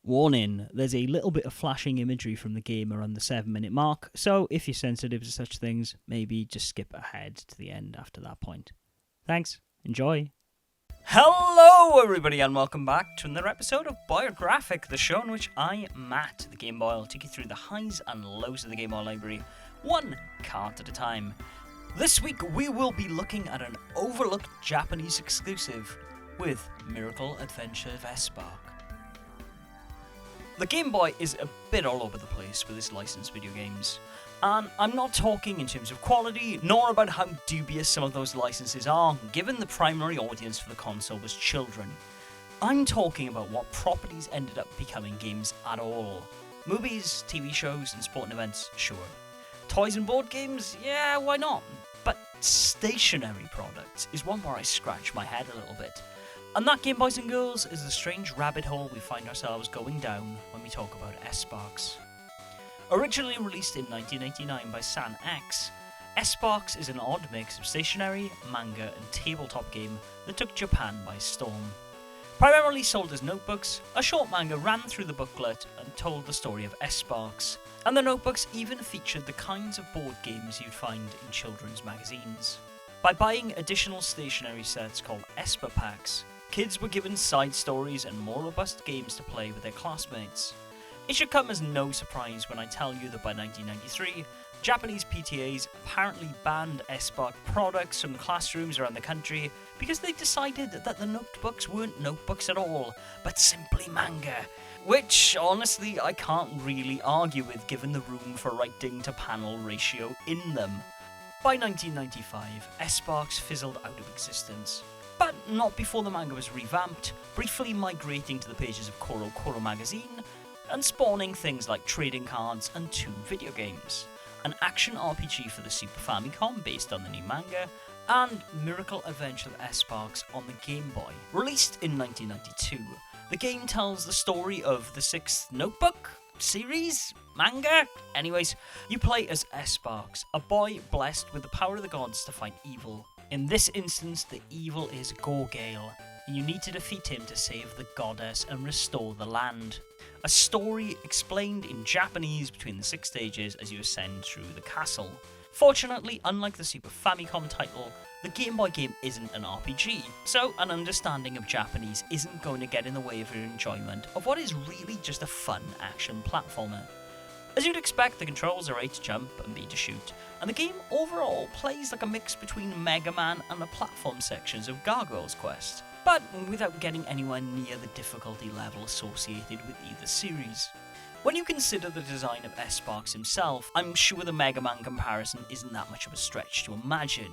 Warning, there's a little bit of flashing imagery from the game around the 7-minute mark, so if you're sensitive to such things, maybe just skip ahead to the end after that point. Thanks, enjoy. Hello everybody and welcome back to another episode of Boyographic, the show in which I, Matt, the Gameboy, will take you through the highs and lows of the Gameboy library, one card at a time. This week we will be looking at an overlooked Japanese exclusive with Miracle Adventure of Esparks. The Game Boy is a bit all over the place with its licensed video games, and I'm not talking in terms of quality, nor about how dubious some of those licenses are, given the primary audience for the console was children. I'm talking about what properties ended up becoming games at all. Movies, TV shows, and sporting events, sure. Toys and board games, yeah, why not? But stationary products is one where I scratch my head a little bit. And that, Game Boys and Girls, is the strange rabbit hole we find ourselves going down when we talk about Esparks. Originally released in 1989 by San X, Esparks is an odd mix of stationery, manga, and tabletop game that took Japan by storm. Primarily sold as notebooks, a short manga ran through the booklet and told the story of Esparks, and the notebooks even featured the kinds of board games you'd find in children's magazines. By buying additional stationery sets called Esper Packs, kids were given side stories and more robust games to play with their classmates. It should come as no surprise when I tell you that by 1993, Japanese PTAs apparently banned Espark products from classrooms around the country because they decided that the notebooks weren't notebooks at all, but simply manga, which, honestly, I can't really argue with given the room for writing to panel ratio in them. By 1995, Esparks fizzled out of existence. But not before the manga was revamped, briefly migrating to the pages of Koro Koro magazine, and spawning things like trading cards and 2 video games, an action RPG for the Super Famicom based on the new manga, and Miracle Adventure of Esparks on the Game Boy. Released in 1992, the game tells the story of the 6th Notebook series? Manga? Anyways, you play as Esparks, a boy blessed with the power of the gods to fight evil. In this instance, the evil is Gorgale, and you need to defeat him to save the goddess and restore the land. A story explained in Japanese between the 6 stages as you ascend through the castle. Fortunately, unlike the Super Famicom title, the Game Boy game isn't an RPG, so an understanding of Japanese isn't going to get in the way of your enjoyment of what is really just a fun action platformer. As you'd expect, the controls are A to jump and B to shoot, and the game overall plays like a mix between Mega Man and the platform sections of Gargoyle's Quest, but without getting anywhere near the difficulty level associated with either series. When you consider the design of Esparks himself, I'm sure the Mega Man comparison isn't that much of a stretch to imagine,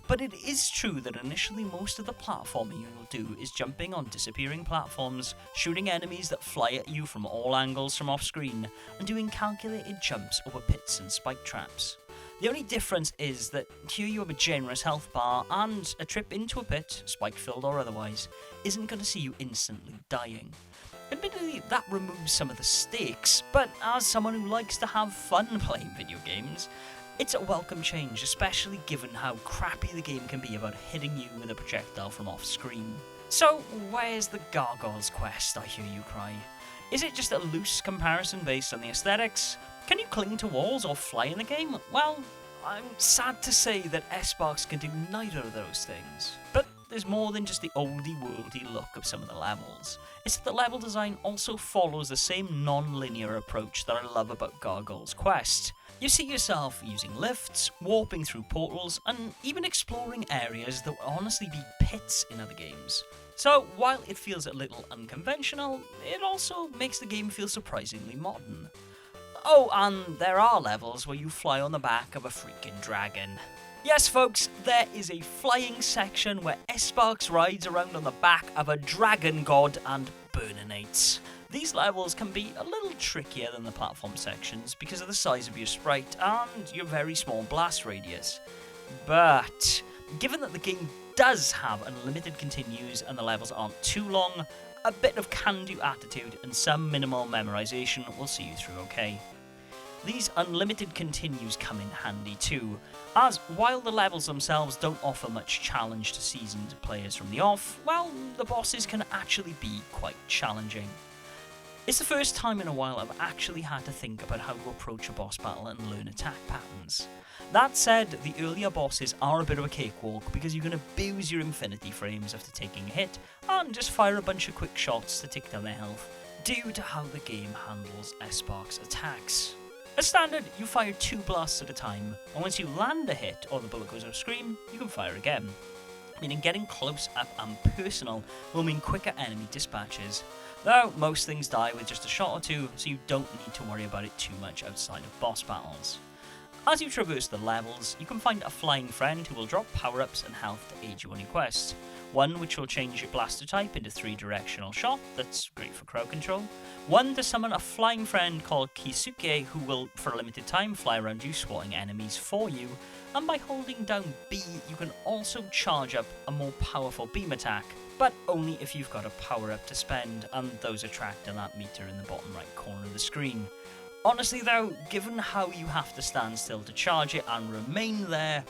but it is true that initially most of the platforming you'll do is jumping on disappearing platforms, shooting enemies that fly at you from all angles from off screen, and doing calculated jumps over pits and spike traps. The only difference is that here you have a generous health bar, and a trip into a pit, spike-filled or otherwise, isn't going to see you instantly dying. Admittedly, that removes some of the stakes, but as someone who likes to have fun playing video games, it's a welcome change, especially given how crappy the game can be about hitting you with a projectile from off-screen. So, where's the Gargoyle's Quest, I hear you cry? Is it just a loose comparison based on the aesthetics? Can you cling to walls or fly in the game? Well, I'm sad to say that Esparks can do neither of those things. But there's more than just the oldie-worldy look of some of the levels. It's that the level design also follows the same non-linear approach that I love about Gargoyle's Quest. You see yourself using lifts, warping through portals, and even exploring areas that would honestly be pits in other games. So, while it feels a little unconventional, it also makes the game feel surprisingly modern. Oh, and there are levels where you fly on the back of a freaking dragon. Yes, folks, there is a flying section where Esparks rides around on the back of a dragon god and burninates. These levels can be a little trickier than the platform sections because of the size of your sprite and your very small blast radius. But, given that the game does have unlimited continues and the levels aren't too long, a bit of can-do attitude and some minimal memorization will see you through okay. These unlimited continues come in handy too, as while the levels themselves don't offer much challenge to seasoned players from the off, well, the bosses can actually be quite challenging. It's the first time in a while I've actually had to think about how to approach a boss battle and learn attack patterns. That said, the earlier bosses are a bit of a cakewalk because you can abuse your infinity frames after taking a hit and just fire a bunch of quick shots to take down their health, due to how the game handles Esparks attacks. As standard, you fire 2 blasts at a time, and once you land a hit or the bullet goes off screen, you can fire again. Meaning getting close up and personal will mean quicker enemy dispatches, though most things die with just a shot or two, so you don't need to worry about it too much outside of boss battles. As you traverse the levels, you can find a flying friend who will drop power-ups and health to aid you on your quest. One which will change your blaster type into 3-directional shot, that's great for crowd control. One to summon a flying friend called Kisuke who will, for a limited time, fly around you swatting enemies for you. And by holding down B, you can also charge up a more powerful beam attack, but only if you've got a power-up to spend, and those are tracked in that meter in the bottom right corner of the screen. Honestly though, given how you have to stand still to charge it and remain there,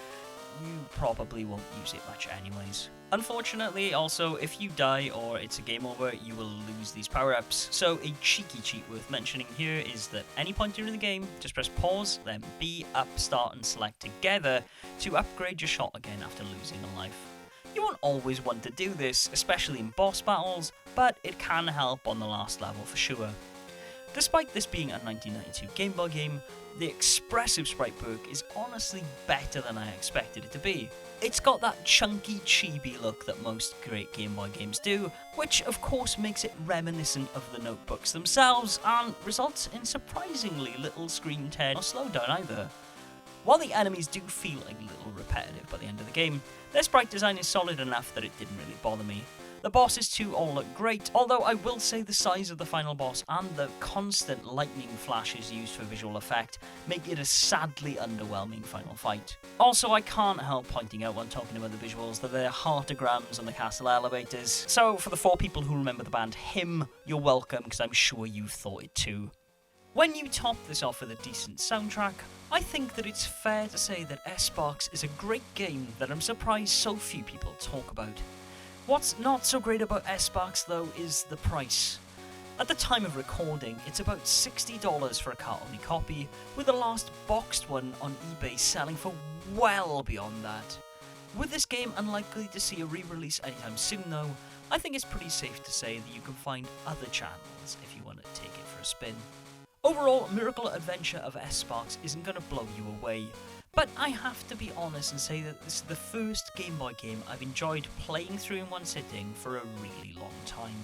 you probably won't use it much anyways. Unfortunately, also, if you die or it's a game over, you will lose these power-ups, so a cheeky cheat worth mentioning here is that any point during the game, just press pause, then B, up, start and select together to upgrade your shot again after losing a life. You won't always want to do this, especially in boss battles, but it can help on the last level for sure. Despite this being a 1992 Game Boy game, the expressive sprite perk is honestly better than I expected it to be. It's got that chunky, chibi look that most great Game Boy games do, which of course makes it reminiscent of the notebooks themselves, and results in surprisingly little screen tear or slowdown either. While the enemies do feel a little repetitive by the end of the game, their sprite design is solid enough that it didn't really bother me. The bosses too all look great, although I will say the size of the final boss and the constant lightning flashes used for visual effect make it a sadly underwhelming final fight. Also, I can't help pointing out when talking about the visuals that there are heartograms on the castle elevators, so for the 4 people who remember the band Him, you're welcome because I'm sure you've thought it too. When you top this off with a decent soundtrack, I think that it's fair to say that Esparks is a great game that I'm surprised so few people talk about. What's not so great about Esparks though is the price. At the time of recording, it's about $60 for a cart-only copy, with the last boxed one on eBay selling for well beyond that. With this game unlikely to see a re-release anytime soon though, I think it's pretty safe to say that you can find other channels if you want to take it for a spin. Overall, Miracle Adventure of Esparks isn't going to blow you away, but I have to be honest and say that this is the first Game Boy game I've enjoyed playing through in one sitting for a really long time.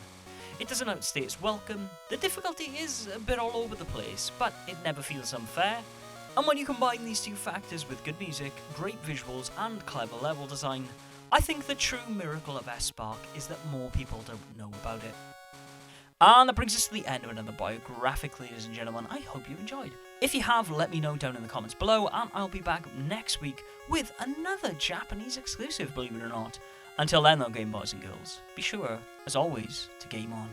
It doesn't outstay its welcome, the difficulty is a bit all over the place, but it never feels unfair. And when you combine these two factors with good music, great visuals and clever level design, I think the true miracle of Espark is that more people don't know about it. And that brings us to the end of another Boyographic, ladies and gentlemen. I hope you enjoyed. If you have, let me know down in the comments below, and I'll be back next week with another Japanese exclusive, believe it or not. Until then though, Game Boys and Girls, be sure, as always, to game on.